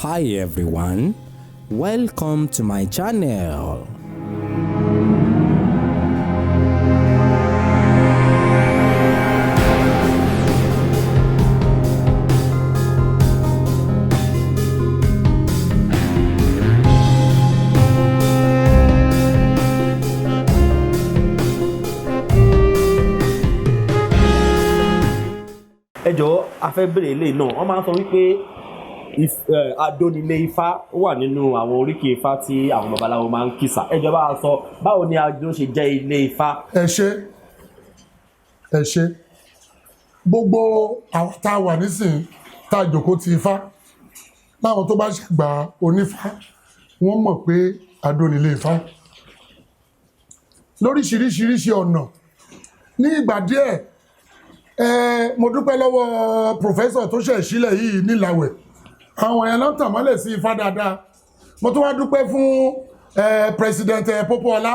Hi everyone, welcome to my channel. ẹ jọ̀ọ́ a fẹ́ bèrè eléyìí náà wọ́n máa ń sọ wípé adónilé ifá wà nínú àwọn oríkì ifá tí àwọn babaláwo máa ń kìsà ẹ jọ̀ọ́ bá a sọ báwo ni adó ṣe jẹ́ ilé ifá. ẹ ṣe gbogbo àwọn tá a wà nísìnyí tá a jókòó ti ifá láwọn tó bá ṣàgbà onífá wọ́n mọ̀ pé adónilé ifá lóríṣiríṣiríṣi ọ̀nà ní ìgbà díẹ̀ mo dúpẹ́ lọ́wọ́ pòfẹ́sọ̀ tó ṣẹ̀ sílẹ̀ yìí nílàwẹ̀ àwọn èèyàn náà tàn mọ́lẹ̀ sí ifá dáadáa mo tún wá dúpẹ́ fún president Popoola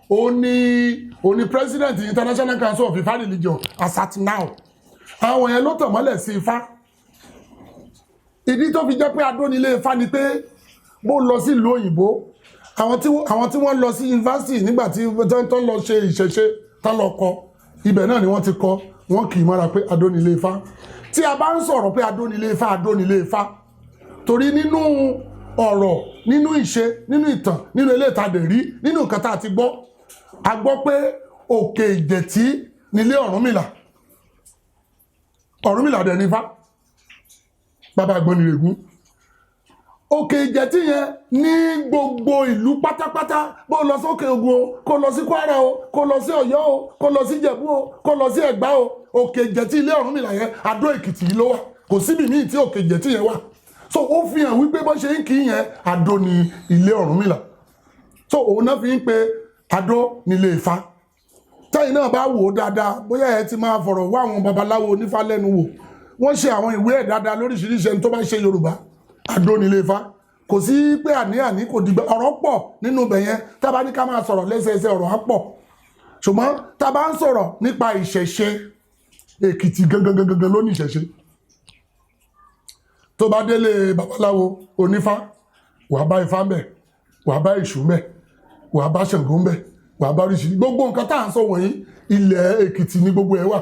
òní president International Council of Ifa Religion as at now àwọn èèyàn ló tàn mọ́lẹ̀ sí ifá ìdí tó fi jẹ́ pé adónilé ifá ni pé bó lọ sí ìlú òyìnbó àwọn tí wọ́n lọ sí yunifásitì nígbà tí wọ́n lọ ṣe ìṣẹ̀ṣe tán lọ kọ́ ibẹ̀ náà ni wọ́n ti kọ́ wọ́n kì í mọ́ra pé adónilé ifá tí a bá ń sọ̀rọ̀ pé adónilé ifá torí nínú ọ̀rọ̀ nínú ìṣe nínú ìtàn nínú ilé ìtàdé rí nínú nǹkan tá a ti gbọ́ a gbọ́ pé òkè ìjẹ̀tí nílé Ọ̀rúnmìlà dẹ̀ nífá bàbá Àgbọnnìrègún òkè ìjẹ̀tí yẹn ní gbogbo ìlú pátápátá bó lọ sókè Ògùn o kó lọ sí Kwara o kó lọ sí Ọ̀yọ́ o kó lọ sí Ìjẹ̀bú o kó lọ sí Ẹ̀gbá o òkè ìjẹ̀tí ilé Ọ̀rúnmìlà yẹn Adó Èkìtì yìí ló wà kò síbi míì tí òkè ìjẹ̀tí yẹn wà so ó fi hàn wípé bó ṣe ń kí yẹn Adó ní ilé Ọ̀rúnmìlà so òun náà fi ń pe Adó nílé Ifá tẹ́yìn náà bá wò ó dáadáa bóyá ẹ ti máa fọ̀rọ̀ wá àwọn babaláwo onífá lẹ́nu wò wọ́n ṣe àwọn ìwé ẹ̀ dáadáa lóríṣiríṣi ẹni tó bá ṣe Yorùbá Adó nílé Ifá kò sí pé àní kò dìgbà ọ̀rọ̀ pọ̀ nínú ibẹ̀ yẹn tá bá ní ká máa sọ̀rọ̀ lẹ́sẹẹsẹ ọ̀rọ̀ á pọ̀ ṣùgbọ́n tá bá ń sọ̀rọ̀ nípa ìṣẹ̀ṣe Èkìtì gangan ló ní ìṣẹ̀ṣe tó bá délé babaláwo onífá wàá bá Ifá ńbẹ̀ wàá bá Èṣù ńbẹ̀ wàá bá Ṣàngó ńbẹ̀ wàá bá oríṣiríṣi gbogbo nǹkan tá à ń sọ wọ̀nyí ilẹ̀ Èkìtì ní gbogbo ẹ̀ wà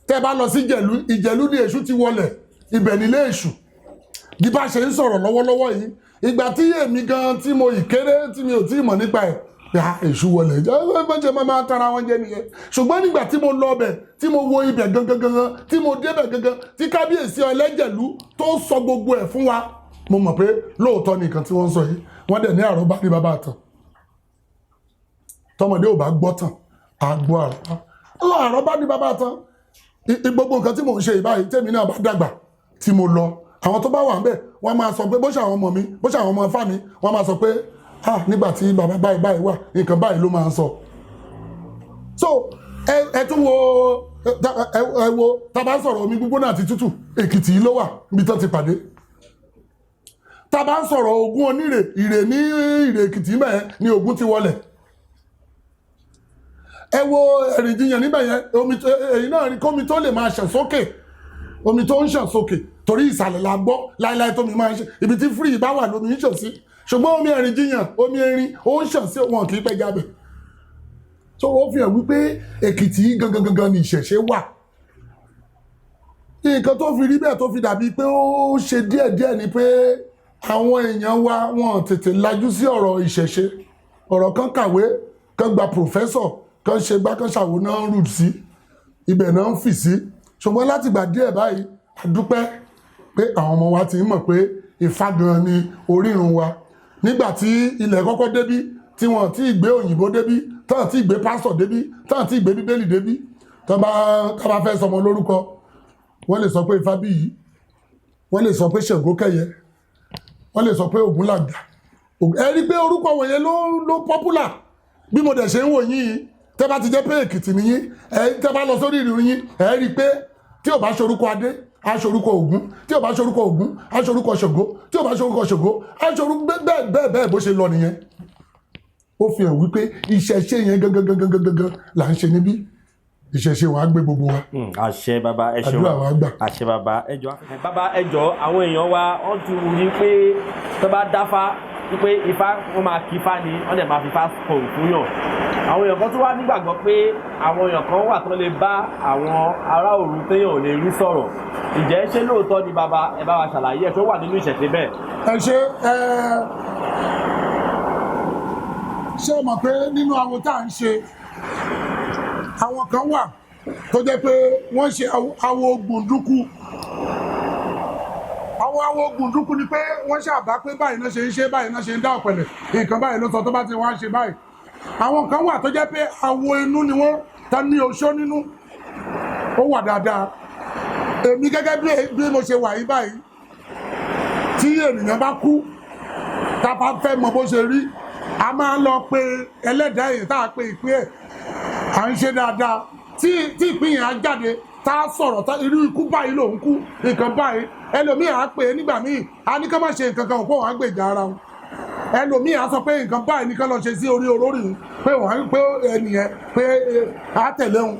tẹ́ bá lọ sí Ìjẹ̀lú ní Èṣù ti wọlẹ̀ ibẹ̀ nílé Èṣù bí bá ṣe ń sọ̀rọ̀ lọ́wọ́lọ́wọ́ yìí ìgbà tí èmi gan tí mo ìkéré tí mi ò tí mọ̀ nípa ẹ̀ ya Èṣù wọlé jẹ́ máa tara wọn jẹ́ nìyẹn ṣùgbọ́n nígbà tí mo lọ ọbẹ̀ tí mo wo ibẹ̀ gangan tí mo débẹ̀ gangan tí kábíyèsí Ẹlẹ́jẹ̀lú tó sọ gbogbo ẹ̀ fún wa mo mọ̀ pé lóòótọ́ nìkan tí wọ́n ń sọ yìí wọ́n dẹ̀ ní àrọ́bá ní bàbá àtàn tọmọdé ò bá gbọ́ tàn àgbọ̀ àrọ́bá ní bàbá àtàn gbogbo nǹkan tí mò ń ṣe ìbáyìí tèmi náà bá dàgbà tí mo lọ àwọn tó bá wà ńbẹ̀ wọ́n máa sọ pé bó ṣe àwọn ọmọ mi bó ṣe àwọn ọmọ Ifá mi wọ́n máa sọ pé nígbà tí bàbá báyìí wà nǹkan báyìí ló máa ń sọ so ẹ tún wo tá bá sọ̀rọ̀ omi gbígbóná àti tútù Èkìtì ló wà níbi tán ti pàdé tá bá sọ̀rọ̀ Ògún onírè ìrè ní ìrè Èkìtì mẹ́ẹ̀ ni Ògún ti wọlẹ̀ ẹ wo Ẹ̀rìnjiyàn níbẹ̀ yẹn èyí náà rí kómi tó lè máa ṣàn sókè omi tó ń ṣàn sókè torí ìsàlẹ̀ la gbọ́ láíláí tómi máa ń ṣe ibi tí fúrì bá wà lómi ń ṣàn sí ṣùgbọ́n omi Ẹ̀rìnjiyàn omi erin ó ń ṣàn sí wọn kì í pẹ́ jábẹ̀ tó ó fi hàn wípé Èkìtì gangan ni ìṣẹ̀ṣe wà nǹkan tó fi rí bẹ́ẹ̀ tó fi dàbí pé ó ṣe díẹ̀díẹ̀ ni pé àwọn èèyàn wa wọn tètè lajú sí ọ̀rọ̀ ìṣẹ̀ṣe ọ̀rọ̀ kan kàwé kan gba pòfẹ́sọ̀ kan ṣe gbá kan ṣàwò náà ń rù sí ibẹ̀ náà ń fì sí ṣùgbọ́n látìgbà díẹ̀ báyìí a dúpẹ́ pé àwọn ọmọ wa ti mọ̀ pé Ifá gan ni orírun wa nígbà tí ilẹ̀ kọ́kọ́ débí tí wọ́n ti gbé òyìnbó débí tán ti gbé pásọ̀ débí tán ti gbé bíbélì débí tán bá fẹ́ sọmọ lórúkọ wọ́n lè sọ pé Ifá bí yìí wọ́n lè sọ pé Ṣàngó kẹ́yẹ wọ́n lè sọ pé Ògúnlàgbà ẹ rí pé orúkọ wọ̀nyẹn ló popular bí mo dẹ̀ ṣe ń wò yín tẹ́ bá ti jẹ́ pé Èkìtì nìyí tẹ́ bá lọ sórí ìrìn yín ẹ rí pé tí ò bá ṣorúkọ Adé aṣorúkọ Ògún tí ò bá ṣorúkọ Ògún aṣorúkọ Ṣàngó tí ò bá ṣorúkọ Ṣàngó aṣorúkọ bẹ́ẹ̀ bó ṣe lọ nìyẹn ó fi hàn wípé ìṣẹ̀ṣe yẹn gangan là ń ṣe níbí ìṣẹ̀ṣe wa gbé gbogbo wa. àṣẹ bàbá ẹ ṣeun àdúrà wa gbà. àṣẹ bàbá ẹjọ bàbá ẹjọ àwọn èèyàn wa wọ́n ti rí pé tó bá dáfá wípé ifá wọ́n máa kí ifá ni wọ́n dẹ̀ máa fi ifá kò fún yàn àwọn èèyàn kan tó wá nígbàgbọ́ pé àwọn èèyàn kan wà tó lè bá àwọn ará òru téèyàn ò lè rí sọ̀rọ̀ ìjẹ́ ṣé lóòótọ́ ni bàbá ẹ bá wa ṣàlàyé ẹ̀ tó wà nínú ìṣẹ̀ṣe bẹ́ẹ̀. ẹ ṣe mọ̀ pé nínú àwọn tá à ń ṣe àwọn kan wà tó jẹ́ pé wọ́n ṣe awo gbùndúkú àwọn awo gbùndúkú ni pé wọ́n ṣàbá pé báyìí náà ṣe ń ṣe báyìí náà ṣe ń dá ọ̀pẹ̀lẹ̀ nǹkan báyìí ló sọ tó bá ti wá ṣe báyìí àwọn kan wà tó jẹ́ pé awo inú ni wọ́n ta ní oṣó nínú ó wà dáadáa èmi gẹ́gẹ́ bí mo ṣe wà yí báyìí tí ènìyàn bá kú tá a bá fẹ́ mọ bó ṣe rí a máa lọ pe ẹlẹ́dàá èyí tá a pe ìpín ẹ̀ à ń ṣe dáadáa tí ìpín yẹn á jáde tá a sọ̀rọ̀ irú ikú báyìí lòun kú nǹkan báyìí ẹlòmíì á pè é nígbà míì á ní ká má ṣe nǹkan kan òpó wọn á gbèjà ara wọn ẹlòmíì á sọ pé nǹkan báyìí ní ká lọ ṣe sí orí olórí pé wọn pé ẹnìyẹn pé á tẹ̀lé wọn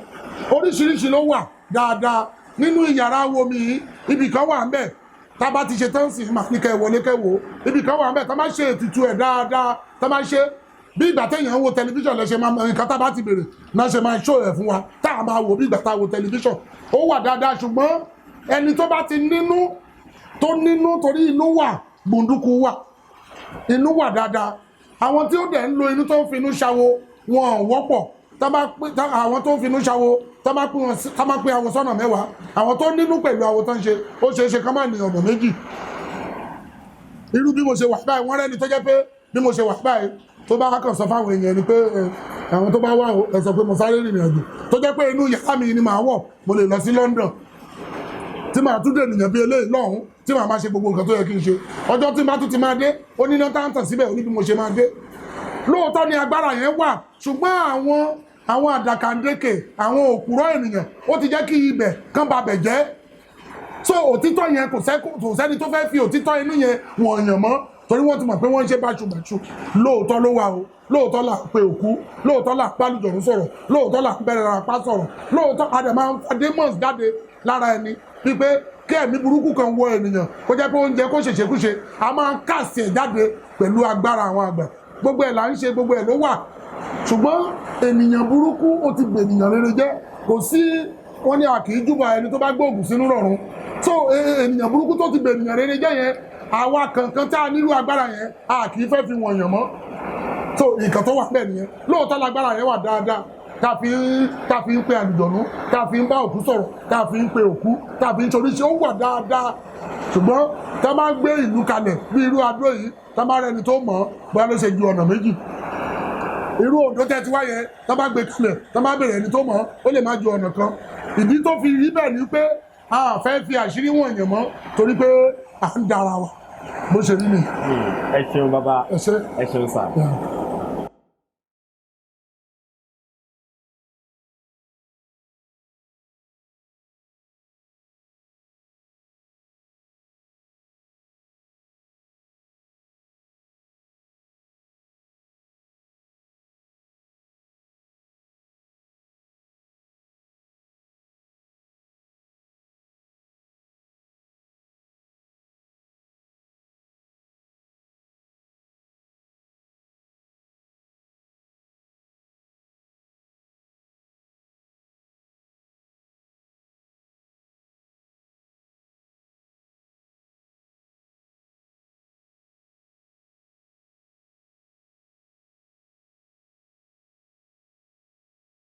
oríṣiríṣi ló wà dáadáa nínú ìyàrá wo mi yìí ibì kan wà ń bẹ̀ tá a bá ti ṣe tán sí mà ní kẹwọlé kẹwò ibì kan wà ń bẹ̀ tá a bá ṣe ètùtù ẹ̀ dáadáa tá a bá ṣe bí ìgbà téèyàn ń wo tẹlifíṣàn lẹ́sẹ̀ máa nǹkan tá a bá ti bèrè náà ṣe máa ṣó ẹ̀ fún wa tá a máa wò bí ìgbà tá a wo tẹlifíṣàn ó wà dáadáa ṣùgbọ́n ẹni tó bá ti nínú torí inú wà gbòǹdùkú wà inú wà dáadáa àwọn tí ó dẹ̀ ń lo inú tó ń finú ṣawo wọn ò wọ́pọ̀ àwọn tó ń finú ṣawo tá máa pín àwọn sọ́nà mẹ́wàá àwọn tó nínú pẹ̀lú àwọn tó ń ṣe ó ṣeé ṣe ká má ní ọ̀nà méjì irú bí mo ṣe wà báyìí wọ́n rẹ́ni tó jẹ́ pé bí mo ṣe wà báyìí tó bá kàn sọ fáwọn èèyàn ni pé àwọn tó bá wà ẹ sọ pé mo sáré rìnrìn àjò tó jẹ́ pé inú yàrá mi ni màá wọ̀ mo lè lọ sí London tí màá tún dènìyàn bí eléyìí lọ́hùn tí màá máa ṣe gbogbo nǹkan tó yẹ kí n ṣe ọjọ́ tí màá tún ti máa dé ó ní iná táǹtàn síbẹ̀ ó ní bí mo ṣe máa dé lóòótọ́ ni agbára yẹn wà ṣùgbọ́n àwọn àdàkàndékè àwọn òpùrọ́ ènìyàn ó ti jẹ́ kí ibẹ̀ kán ba bẹ̀ jẹ́ so òtítọ́ yẹn kò sẹ́ni tó fẹ́ fi òtítọ́ inú yẹn wọ̀n yàn mọ́ torí wọ́n ti mọ̀ pé wọ́n ń ṣe báṣubàṣu lóòótọ́ ló wà o lóòótọ́ là ń pe òkú lóòótọ́ là ń bálùjọ̀rún sọ̀rọ̀ lóòótọ́ là ń bẹ̀rẹ̀ apá sọ̀rọ̀ lóòótọ́ adẹ̀ máa ń fa demons jáde lára ẹni wípé kí ẹ̀mí burúkú kan wọ ènìyàn kó jẹ́ pé oúnjẹ kó ṣèṣekúṣe a máa ń kàsì ẹ̀ jáde pẹ̀lú agbára àwọn àgbà gbogbo ẹ̀ là ń ṣe gbogbo ẹ̀ ló wà ṣùgbọ́n ènìyàn burúkú ó ti gbè ènìyàn rere jẹ́ kò sí wọ́n ní a kì í júbà ẹni tó bá gbóògùn sínú rọ̀run so ènìyàn burúkú tó ti gbè ènìyàn rere jẹ́ yẹn àwa kankan tá a nílò agbára yẹn a kì í fẹ́ fi wọ̀nyàn mọ́ so nǹkan tó wà bẹ́ẹ̀ nìyẹn lóòótọ́ lágbára yẹn wà dáadáa tá a fi ń pe àlùjọ̀nú tá a fi ń bá òkú sọ̀rọ̀ tá a fi ń pe òkú tá a fi ń ṣoríṣi ó wà dáadáa ṣùgbọ́n tá a máa gbé ìlú kalẹ̀ bí irú Adó yìí tá a máa rẹni tó mọ̀ ọ́ bóyá ló ṣe ju ọ̀nà méjì irú Oǹdó tẹ́ ti wáyẹ tá a bá gbé kalẹ̀ tá a máa bèrè ẹni tó mọ̀ ọ́ ó lè má ju ọ̀nà kan ìdí tó fi rí bẹ́ẹ̀ ni pé a fẹ́ fi àṣírí wọ̀nyẹn mọ́ torí pé à ń dára wa bó ṣe rí mi. ẹ ṣeun bàbá ẹ ṣeun sà.